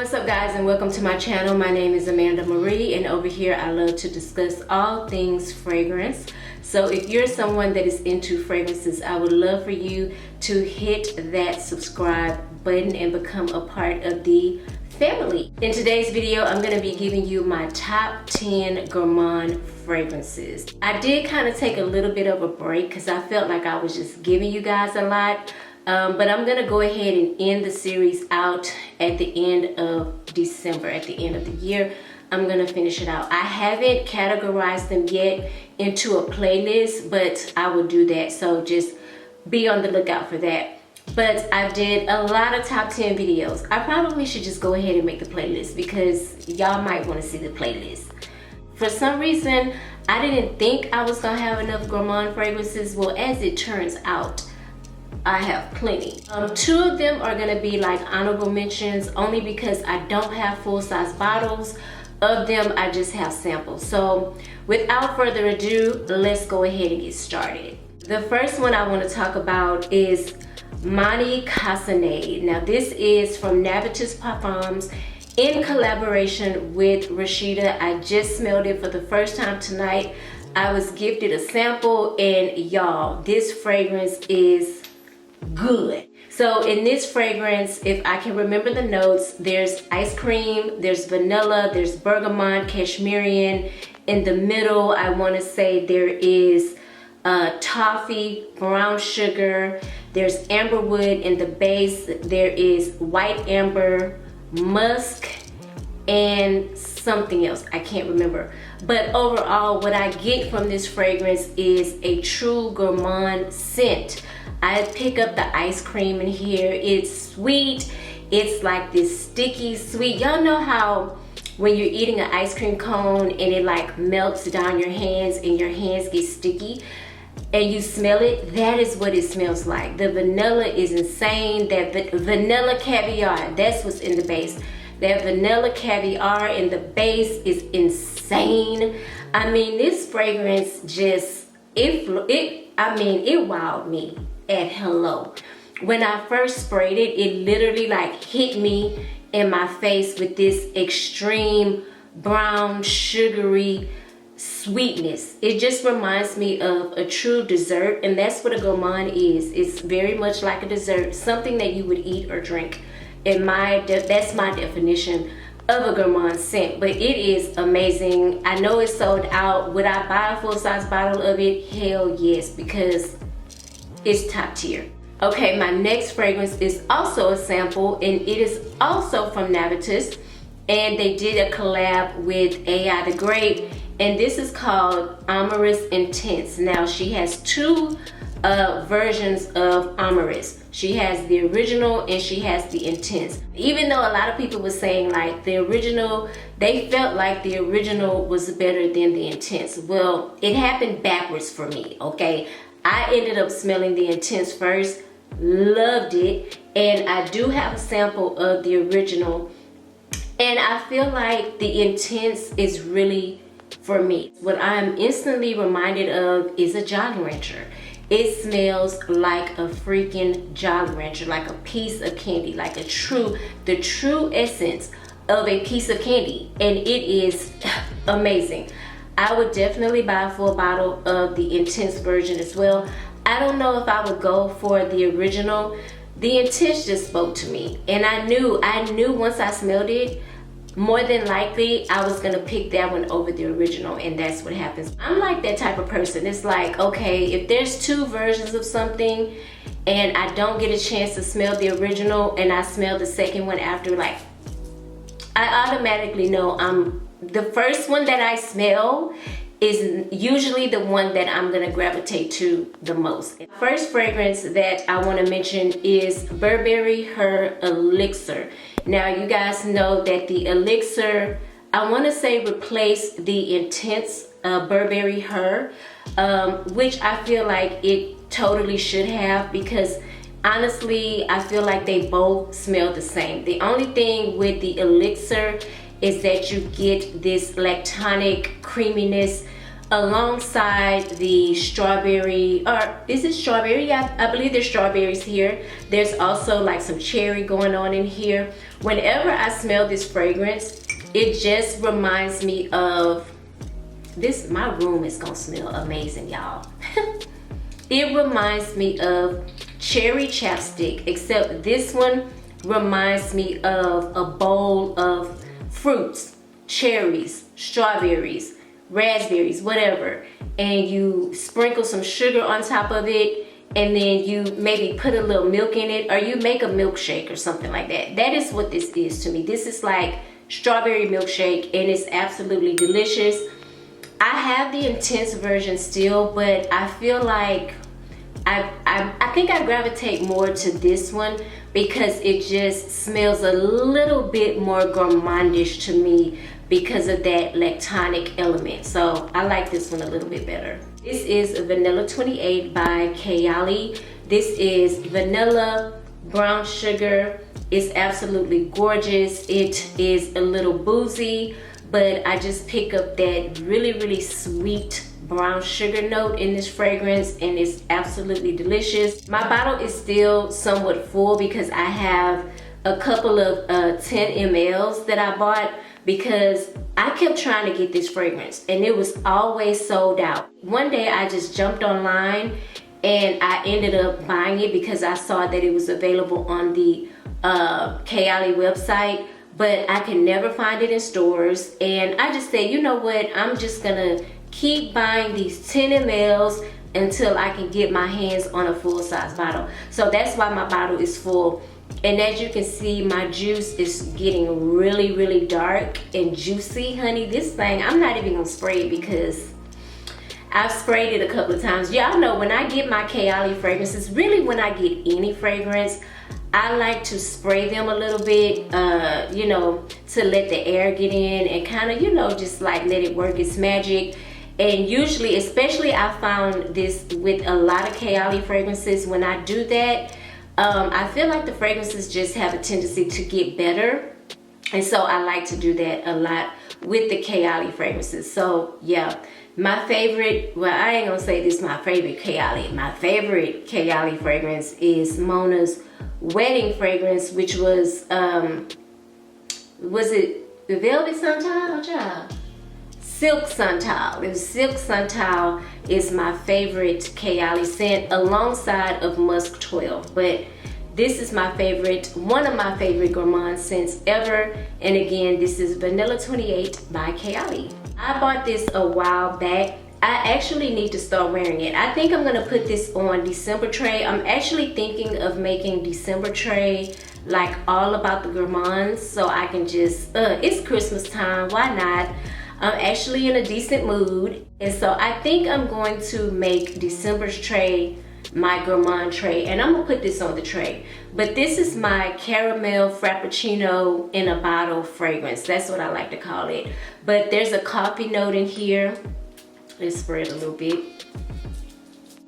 what's up guys, and welcome to my channel. My name is Amanda Marie, and over here I love to discuss all things fragrance. So if you're someone that is into fragrances, I would love for you to hit that subscribe button and become a part of the family. In today's video, I'm going to be giving you my top 10 Gourmand fragrances. I did kind of take a little bit of a break because I felt like I was just giving you guys a lot. But I'm gonna go ahead and end the series out at the end of December, at the end of the year. I'm gonna finish it out. I haven't categorized them yet into a playlist, but I will do that. So just be on the lookout for that. But I did a lot of top 10 videos. I probably should just go ahead and make the playlist because y'all might wanna see the playlist. For some reason, I didn't think I was gonna have enough Gourmand fragrances. Well, as it turns out, I have plenty. Two of them are gonna be like honorable mentions only because I don't have full-size bottles of them. I just have samples. So without further ado, let's go ahead and get started. The first one I want to talk about is Mahni Cassonade. Now this is from Navitus Parfums in collaboration with Rashida. I just smelled it for the first time tonight. I was gifted a sample, and y'all, this fragrance is good. So in this fragrance, if I can remember the notes, there's ice cream, there's vanilla, there's bergamot, cashmerian. In the middle, I want to say there is toffee, brown sugar, there's amberwood. In the base, there is white amber, musk, and something else I can't remember. But overall, what I get from this fragrance is a true gourmand scent. I pick up the ice cream in here. It's sweet. It's like this sticky sweet. Y'all know how when you're eating an ice cream cone and it like melts down your hands and your hands get sticky and you smell it? That is what it smells like. The vanilla is insane. That vanilla caviar, that's what's in the base. That vanilla caviar in the base is insane. I mean, this fragrance just, it wowed me at hello. When I first sprayed it, it literally like hit me in my face with this extreme brown sugary sweetness. It just reminds me of a true dessert, and that's what a gourmand is. It's very much like a dessert, something that you would eat or drink. That's my definition of a gourmand scent, but it is amazing. I know it's sold out. Would I buy a full-size bottle of it? Hell yes, because it's top tier. Okay, my next fragrance is also a sample, and it is also from Navitus, and they did a collab with AI the Grape, and this is called Amorous Intense. Now she has two versions of Amorous. She has the original and she has the intense. Even though a lot of people were saying like the original, they felt like the original was better than the intense. Well, it happened backwards for me, okay? I ended up smelling the intense first, loved it, and I do have a sample of the original, and I feel like the intense is really for me. What I am instantly reminded of is a Jolly Rancher. It smells like a freaking Jolly Rancher, like a piece of candy, like the true essence of a piece of candy, and it is amazing. I would definitely buy a full bottle of the intense version as well. I don't know if I would go for the original. The intense just spoke to me, and I knew once I smelled it, more than likely I was gonna pick that one over the original, and that's what happens. I'm like that type of person. It's like, okay, if there's two versions of something and I don't get a chance to smell the original and I smell the second one after, like, I automatically know the first one that I smell is usually the one that I'm gonna gravitate to the most. First fragrance that I wanna mention is Burrberry HER Elixir. Now you guys know that the Elixir, I wanna say, replaced the intense Burrberry HER, which I feel like it totally should have, because honestly, I feel like they both smell the same. The only thing with the Elixir is that you get this lactonic creaminess alongside the strawberry, or is it strawberry? I believe there's strawberries here. There's also like some cherry going on in here. Whenever I smell this fragrance, it just reminds me of this. My room is gonna smell amazing, y'all. It reminds me of cherry chapstick, except this one reminds me of a bowl of fruits, cherries, strawberries, raspberries, whatever, and you sprinkle some sugar on top of it, and then you maybe put a little milk in it, or you make a milkshake or something like that. That is what this is to me. This is like strawberry milkshake, and it's absolutely delicious. I have the intense version still, but I feel like I think I gravitate more to this one because it just smells a little bit more gourmandish to me because of that lactonic element. So I like this one a little bit better. This is Vanilla 28 by Kayali. This is vanilla, brown sugar. It's absolutely gorgeous. It is a little boozy, but I just pick up that really, really sweet brown sugar note in this fragrance, and it's absolutely delicious. My bottle is still somewhat full because I have a couple of 10 mLs that I bought because I kept trying to get this fragrance and it was always sold out. One day I just jumped online and I ended up buying it because I saw that it was available on the Kayali website, but I could never find it in stores. And I just said, you know what, I'm just gonna keep buying these 10 mLs until I can get my hands on a full-size bottle. So that's why my bottle is full. And as you can see, my juice is getting really, really dark and juicy, honey. This thing, I'm not even gonna spray it because I've sprayed it a couple of times. Y'all know when I get my Kayali fragrances, really when I get any fragrance, I like to spray them a little bit, you know, to let the air get in and kind of, you know, just like let it work its magic. And usually, especially I found this with a lot of Kayali fragrances, when I do that, I feel like the fragrances just have a tendency to get better. And so I like to do that a lot with the Kayali fragrances. So yeah, my favorite, well, I ain't gonna say this is my favorite Kayali. My favorite Kayali fragrance is Mona's wedding fragrance, which was it the Velvet Santal, child? Silk Santal. It was Silk Santal is my favorite Kayali scent alongside of Musk 12. But this is my favorite, one of my favorite Gourmand scents ever. And again, this is Vanilla 28 by Kayali. I bought this a while back. I actually need to start wearing it. I think I'm gonna put this on December tray. I'm actually thinking of making December tray like all about the Gourmands, so I can just, it's Christmas time, why not? I'm actually in a decent mood, and so I think I'm going to make December's tray my Gourmand tray, and I'm gonna put this on the tray. But this is my caramel frappuccino in a bottle fragrance. That's what I like to call it. But there's a coffee note in here. Let's spread a little bit.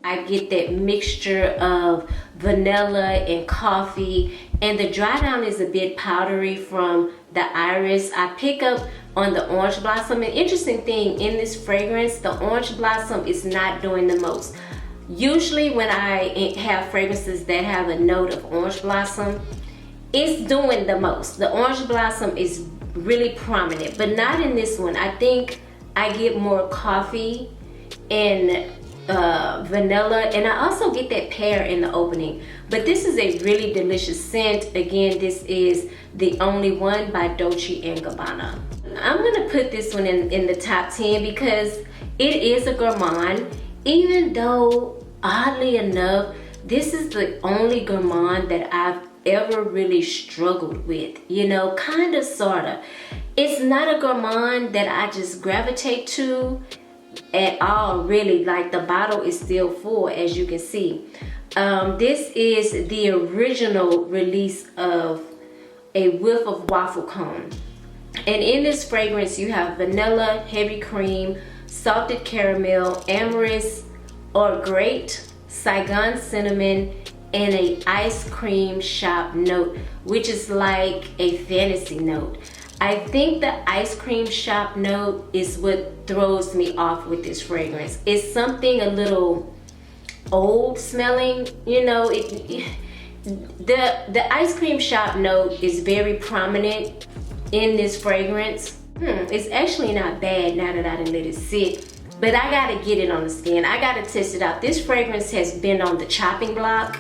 I get that mixture of vanilla and coffee, and the dry down is a bit powdery from the iris. I pick up on the orange blossom. An interesting thing in this fragrance, the orange blossom is not doing the most. Usually when I have fragrances that have a note of orange blossom, it's doing the most. The orange blossom is really prominent, but not in this one. I think I get more coffee and vanilla, and I also get that pear in the opening. But this is a really delicious scent. Again, this is The Only One by Dolce & Gabbana. I'm gonna put this one in the top 10 because it is a Gourmand, even though oddly enough, this is the only Gourmand that I've ever really struggled with, you know, kind of, sort of. It's not a Gourmand that I just gravitate to at all, really. Like, the bottle is still full, as you can see. This is the original release of a Whiff of Waffle Cone. And in this fragrance, you have vanilla, heavy cream, salted caramel, amorous or great, Saigon cinnamon, and a ice cream shop note, which is like a fantasy note. I think the ice cream shop note is what throws me off with this fragrance. It's something a little old smelling, you know. The ice cream shop note is very prominent in this fragrance. It's actually not bad now that I done let it sit, but I gotta get it on the skin. I gotta test it out. This fragrance has been on the chopping block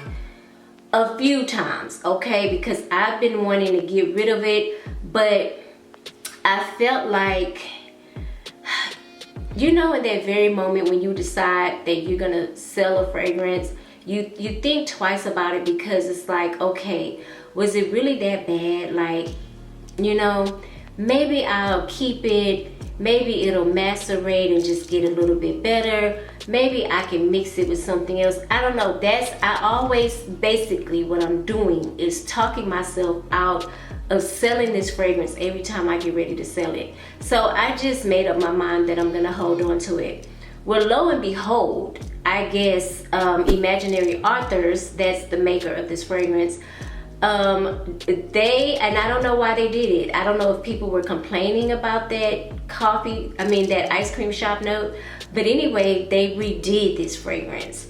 a few times, okay, because I've been wanting to get rid of it, but I felt like, you know, in that very moment when you decide that you're gonna sell a fragrance, you think twice about it, because it's like, okay, was it really that bad? Like, you know, maybe I'll keep it, maybe it'll macerate and just get a little bit better. Maybe I can mix it with something else. I don't know. I always, basically what I'm doing is talking myself out of selling this fragrance every time I get ready to sell it. So I just made up my mind that I'm gonna hold on to it. Well, lo and behold, I guess Imaginary Authors, that's the maker of this fragrance, and I don't know why they did it. I don't know if people were complaining about that that ice cream shop note. But anyway, they redid this fragrance.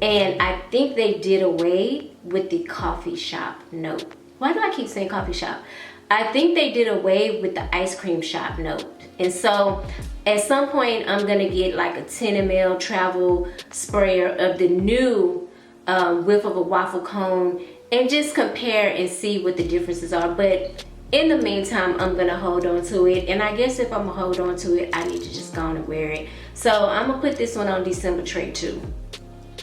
And I think they did away with the coffee shop note. Why do I keep saying coffee shop? I think they did away with the ice cream shop note. And so at some point, I'm gonna get like a 10 ml travel sprayer of the new Whiff of a Waffle Cone and just compare and see what the differences are. But in the meantime, I'm gonna hold on to it. And I guess if I'm gonna hold on to it, I need to just go on and wear it. So I'm gonna put this one on December tray too.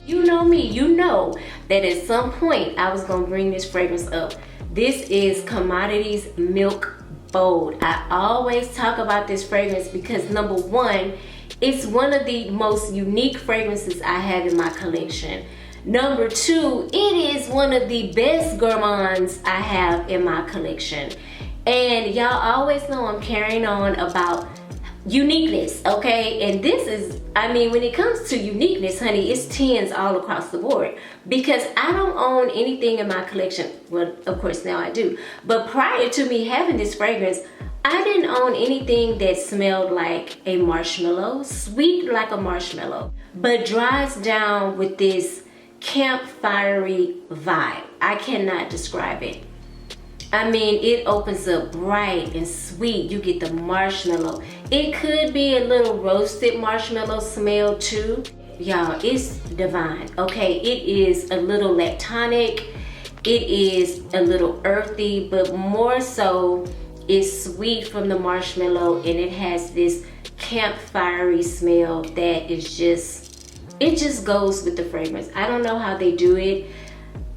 You know me, you know that at some point I was gonna bring this fragrance up. This is Commodity's Milk Bold. I always talk about this fragrance because number one, it's one of the most unique fragrances I have in my collection. Number two, it is one of the best gourmands I have in my collection. And y'all always know I'm carrying on about uniqueness, okay? And this is, I mean, when it comes to uniqueness, honey, it's 10s all across the board, because I don't own anything in my collection. Well, of course now I do, but prior to me having this fragrance, I didn't own anything that smelled like a marshmallow, sweet like a marshmallow, but dries down with this campfirey vibe. I cannot describe it. I mean, it opens up bright and sweet. You get the marshmallow. It could be a little roasted marshmallow smell too. Y'all, it's divine, okay? It is a little lactonic. It is a little earthy, but more so, it's sweet from the marshmallow, and it has this campfirey smell that is just, it just goes with the fragrance. I don't know how they do it.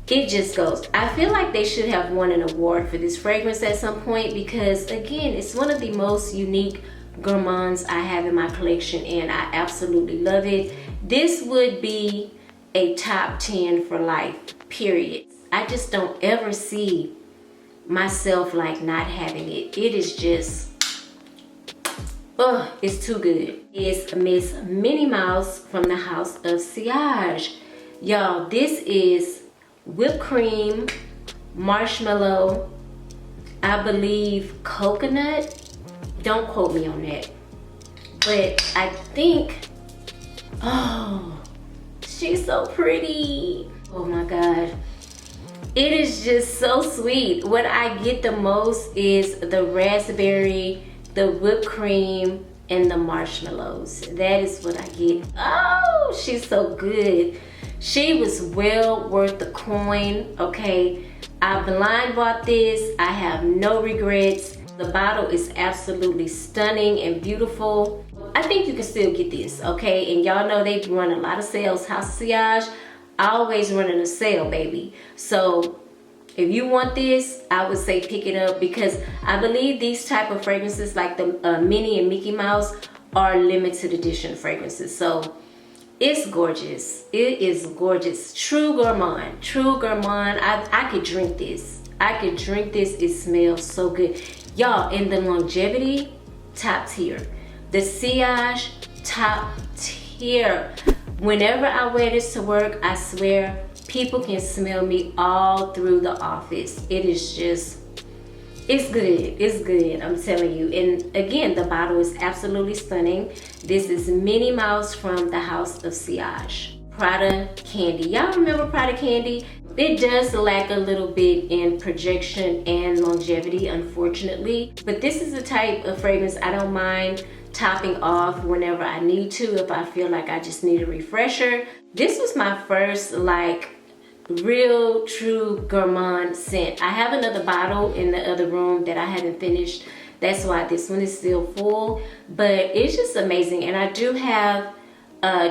It just goes. I feel like they should have won an award for this fragrance at some point, because again, it's one of the most unique gourmands I have in my collection, and I absolutely love it. This would be a top 10 for life, period. I just don't ever see myself like not having it. It is just, oh, it's too good. It's Miss Minnie Mouse from the house of Silage. Y'all, this is whipped cream, marshmallow, I believe coconut. Don't quote me on that. But I think, oh, she's so pretty. Oh my God. It is just so sweet. What I get the most is the raspberry, the whipped cream, and the marshmallows. That is what I get. Oh, she's so good. She was well worth the coin, okay? I blind bought this. I have no regrets. The bottle is absolutely stunning and beautiful. I think you can still get this, okay? And y'all know they run a lot of sales. House of Silage, always running a sale, baby. So if you want this, I would say pick it up, because I believe these type of fragrances like the Minnie and Mickey Mouse are limited edition fragrances. So it's gorgeous. It is gorgeous. True gourmand. True gourmand. I could drink this. I could drink this. It smells so good. Y'all, in the longevity, top tier. The Silage, top tier. Whenever I wear this to work, I swear, people can smell me all through the office. It is just, It's good. It's good. I'm telling you. And again, the bottle is absolutely stunning. This is Minnie Mouse from the House of Silage. Prada Candy. Y'all remember Prada Candy? It does lack a little bit in projection and longevity, unfortunately. But this is the type of fragrance I don't mind topping off whenever I need to, if I feel like I just need a refresher. This was my first like real true gourmand scent. I have another bottle in the other room that I haven't finished. That's why this one is still full, but it's just amazing. And I do have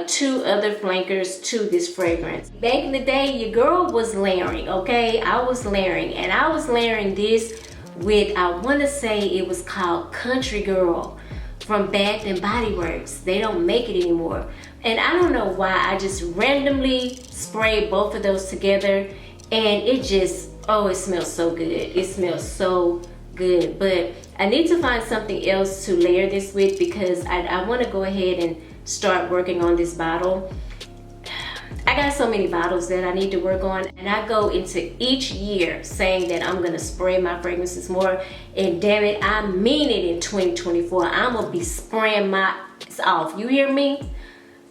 2 other flankers to this fragrance. Back in the day, your girl was layering, okay? I was layering, and I was layering this with, I want to say it was called Country Girl from Bath and Body Works. They don't make it anymore. And I don't know why, I just randomly sprayed both of those together, and it just, oh, it smells so good. It smells so good. But I need to find something else to layer this with, because I want to go ahead and start working on this bottle. I got so many bottles that I need to work on, and I go into each year saying that I'm gonna spray my fragrances more, and damn it, I mean it in 2024. I'm gonna be spraying my off. You hear me?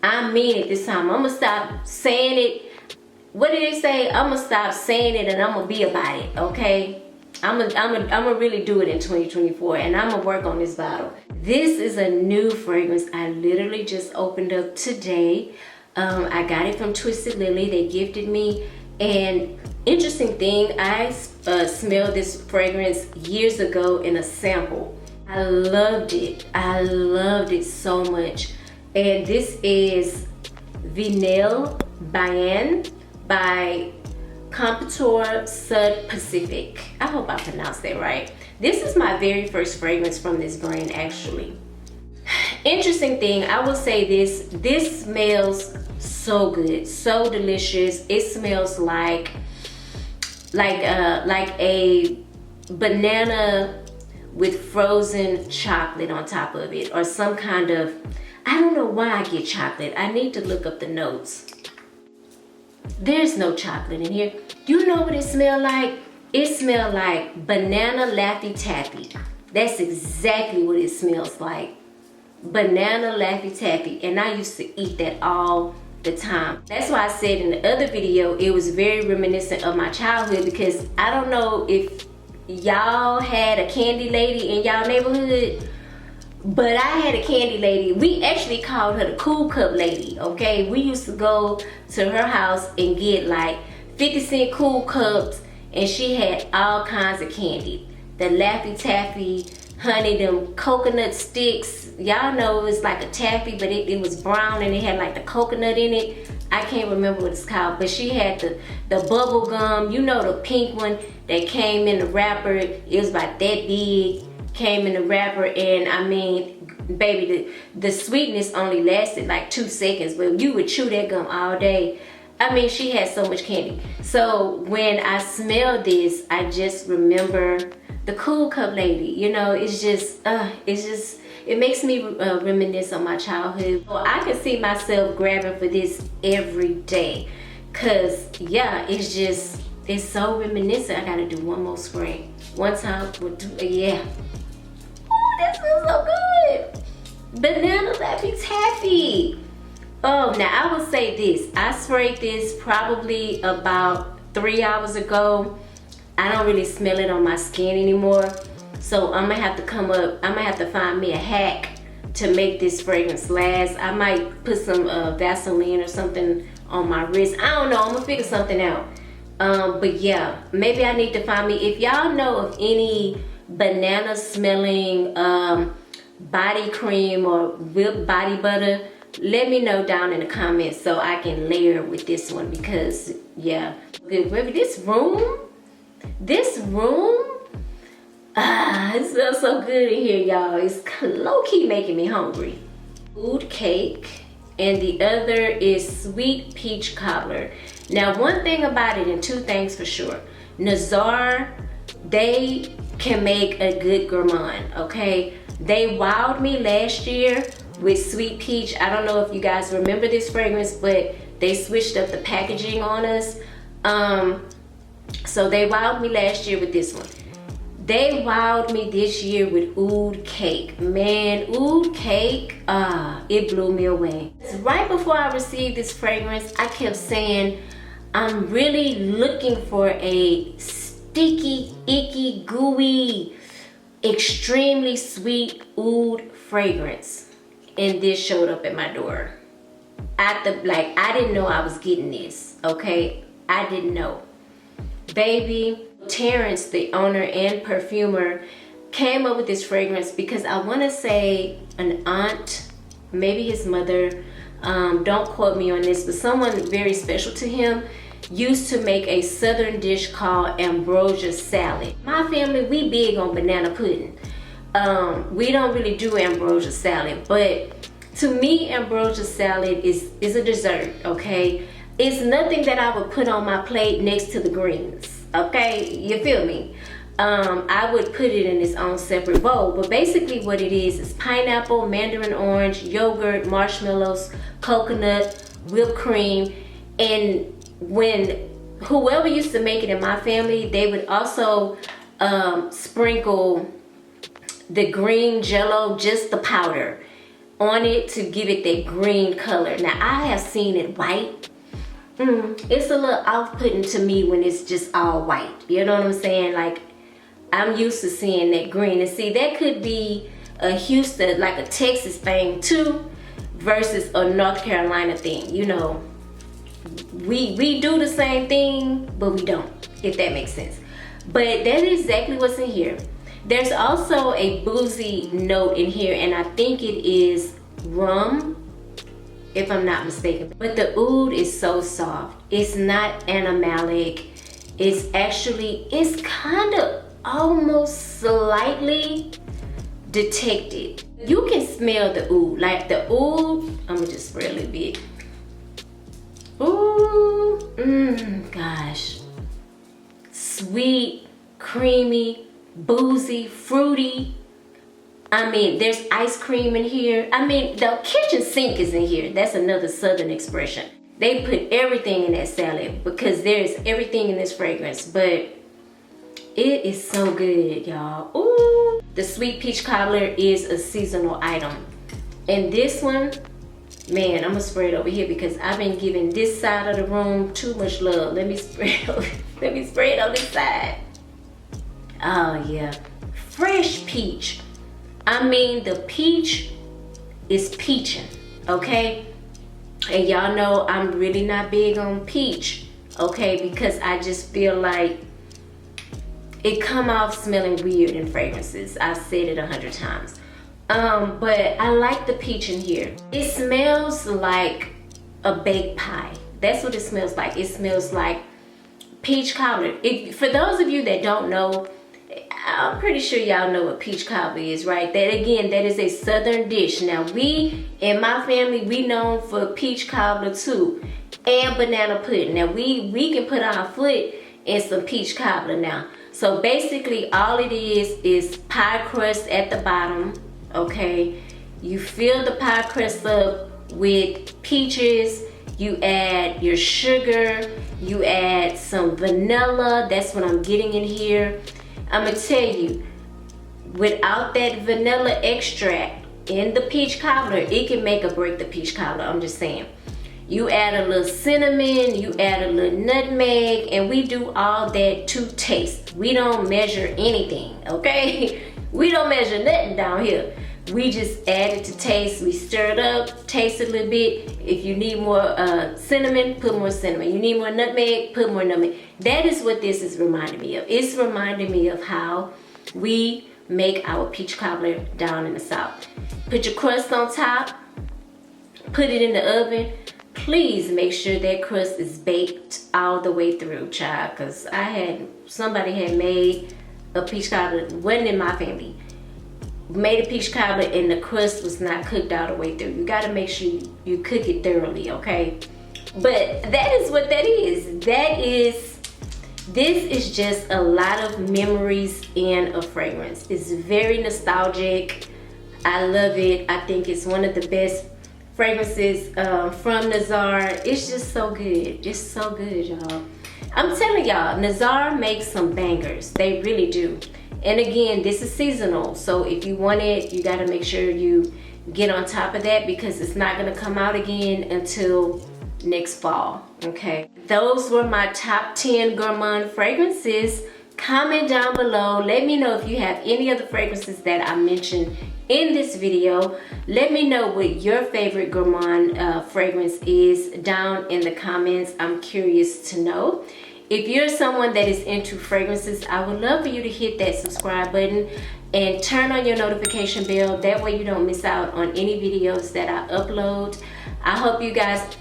I mean it this time. I'm gonna stop saying it. What did they say? I'm gonna stop saying it and I'm gonna be about it, okay? I'm gonna really do it in 2024, and I'm gonna work on this bottle. This is a new fragrance I literally just opened up today. I got it from Twisted Lily. They gifted me. And interesting thing, I smelled this fragrance years ago in a sample. I loved it. I loved it so much. And this is Vanille Banane by Comptoir Sud Pacific. I hope I pronounced that right. This is my very first fragrance from this brand, actually. Interesting thing, I will say this smells so good, so delicious. It smells like a banana with frozen chocolate on top of it, or some kind of, I don't know why I get chocolate. I need to look up the notes. There's no chocolate in here. You know what it smells like? It smells like banana Laffy Taffy. That's exactly what it smells like. Banana Laffy Taffy. And I used to eat that all the time. That's why I said in the other video, it was very reminiscent of my childhood, because I don't know if y'all had a candy lady in y'all neighborhood, but I had a candy lady. We actually called her the Cool Cup Lady, okay? We used to go to her house and get like 50-cent Cool Cups, and she had all kinds of candy. The Laffy Taffy, honey, them coconut sticks. Y'all know it was like a taffy, but it was brown and it had like the coconut in it. I can't remember what it's called, but she had the bubble gum, you know, the pink one that came in the wrapper. It was about that big, came in the wrapper, and I mean, baby, the sweetness only lasted like 2 seconds, but you would chew that gum all day. I mean, she had so much candy. So when I smelled this, I just remember the Cool Cup Lady. You know, it makes me reminisce on my childhood. So I can see myself grabbing for this every day, cause yeah, it's so reminiscent. I gotta do one more spray. One time, yeah. Oh, that smells so good. Banana Laffy Taffy. Oh, now I will say this. I sprayed this probably about 3 hours ago. I don't really smell it on my skin anymore. So I'm gonna have to find me a hack to make this fragrance last. I might put some Vaseline or something on my wrist. I don't know, I'm gonna figure something out. But yeah, maybe I need to find me, if y'all know of any banana smelling body cream or whipped body butter, let me know down in the comments so I can layer with this one, because yeah, this room, it smells so good in here, y'all. It's low-key making me hungry. Food cake, and the other is sweet peach cobbler. Now, one thing about it, and 2 things for sure. Nazar, they can make a good gourmand, okay? They wowed me last year with sweet peach. I don't know if you guys remember this fragrance, but they switched up the packaging on us. So they wowed me last year with this one. They wowed me this year with Oud Cake. Man, Oud Cake, it blew me away. Right before I received this fragrance, I kept saying, I'm really looking for a sticky, icky, gooey, extremely sweet oud fragrance. And this showed up at my door. I didn't know I was getting this, okay? I didn't know. Baby, Terrence, the owner and perfumer, came up with this fragrance because I want to say an aunt, maybe his mother, don't quote me on this, but someone very special to him used to make a southern dish called ambrosia salad. My family, we big on banana pudding. We don't really do ambrosia salad, but to me, ambrosia salad is a dessert, okay? It's nothing that I would put on my plate next to the greens, okay? You feel me? I would put it in its own separate bowl, but basically what it is pineapple, mandarin orange, yogurt, marshmallows, coconut, whipped cream, and when whoever used to make it in my family, they would also sprinkle the green jello, just the powder, on it to give it that green color. Now I have seen it white. It's a little off-putting to me when it's just all white. You know what I'm saying? Like, I'm used to seeing that green. And see, that could be a Houston, like a Texas thing too, versus a North Carolina thing. You know, we do the same thing, but we don't, if that makes sense. But that is exactly what's in here. There's also a boozy note in here, and I think it is rum, if I'm not mistaken. But the oud is so soft. It's not animalic. It's kind of almost slightly detected. You can smell the oud. Like the oud, I'm gonna just spray a little bit. Ooh, gosh. Sweet, creamy, boozy, fruity. I mean, there's ice cream in here. I mean, the kitchen sink is in here. That's another southern expression. They put everything in that salad because there's everything in this fragrance, but it is so good, y'all. Ooh. The sweet peach cobbler is a seasonal item. And this one, man, I'm gonna spray it over here because I've been giving this side of the room too much love. Let me spray it on this side. Oh yeah, fresh peach. I mean, the peach is peaching, okay? And y'all know I'm really not big on peach, okay? Because I just feel like it come off smelling weird in fragrances. I've said it 100 times. But I like the peach in here. It smells like a baked pie. That's what it smells like. It smells like peach cobbler. For those of you that don't know, I'm pretty sure y'all know what peach cobbler is, right? That again, that is a southern dish. Now we, in my family, we known for peach cobbler too, and banana pudding. Now we can put our foot in some peach cobbler now. So basically all it is pie crust at the bottom, okay? You fill the pie crust up with peaches, you add your sugar, you add some vanilla. That's what I'm getting in here. I'm gonna tell you, without that vanilla extract in the peach cobbler, it can make or break the peach cobbler. I'm just saying. You add a little cinnamon, you add a little nutmeg, and we do all that to taste. We don't measure anything, okay? We don't measure nothing down here. We just add it to taste. We stir it up, taste it a little bit. If you need more cinnamon, put more cinnamon. You need more nutmeg, put more nutmeg. That is what this is reminding me of. It's reminding me of how we make our peach cobbler down in the South. Put your crust on top, put it in the oven. Please make sure that crust is baked all the way through, child, because somebody had made a peach cobbler, wasn't in my family, made a peach cobbler and the crust was not cooked all the way through. You got to make sure you cook it thoroughly, okay? But that is what that is. This is just a lot of memories in a fragrance. It's very nostalgic. I love it. I think it's one of the best fragrances from Nazar. It's just so good. It's so good, y'all. I'm telling y'all, Nazar makes some bangers. They really do. And again, this is seasonal, so if you want it, you got to make sure you get on top of that, because it's not going to come out again until next fall. Okay, those were my top 10 Gourmand fragrances. Comment down below, let me know if you have any of the fragrances that I mentioned in this video. Let me know what your favorite Gourmand fragrance is down in the comments. I'm curious to know. If you're someone that is into fragrances, I would love for you to hit that subscribe button and turn on your notification bell. That way you don't miss out on any videos that I upload. I hope you guys,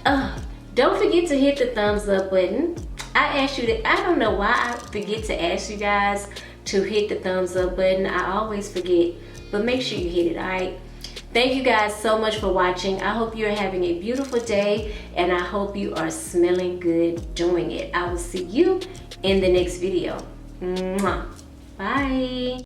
don't forget to hit the thumbs up button. I asked you to, I don't know why I forget to ask you guys to hit the thumbs up button. I always forget, but make sure you hit it, all right? Thank you guys so much for watching. I hope you're having a beautiful day, and I hope you are smelling good doing it. I will see you in the next video. Mwah. Bye.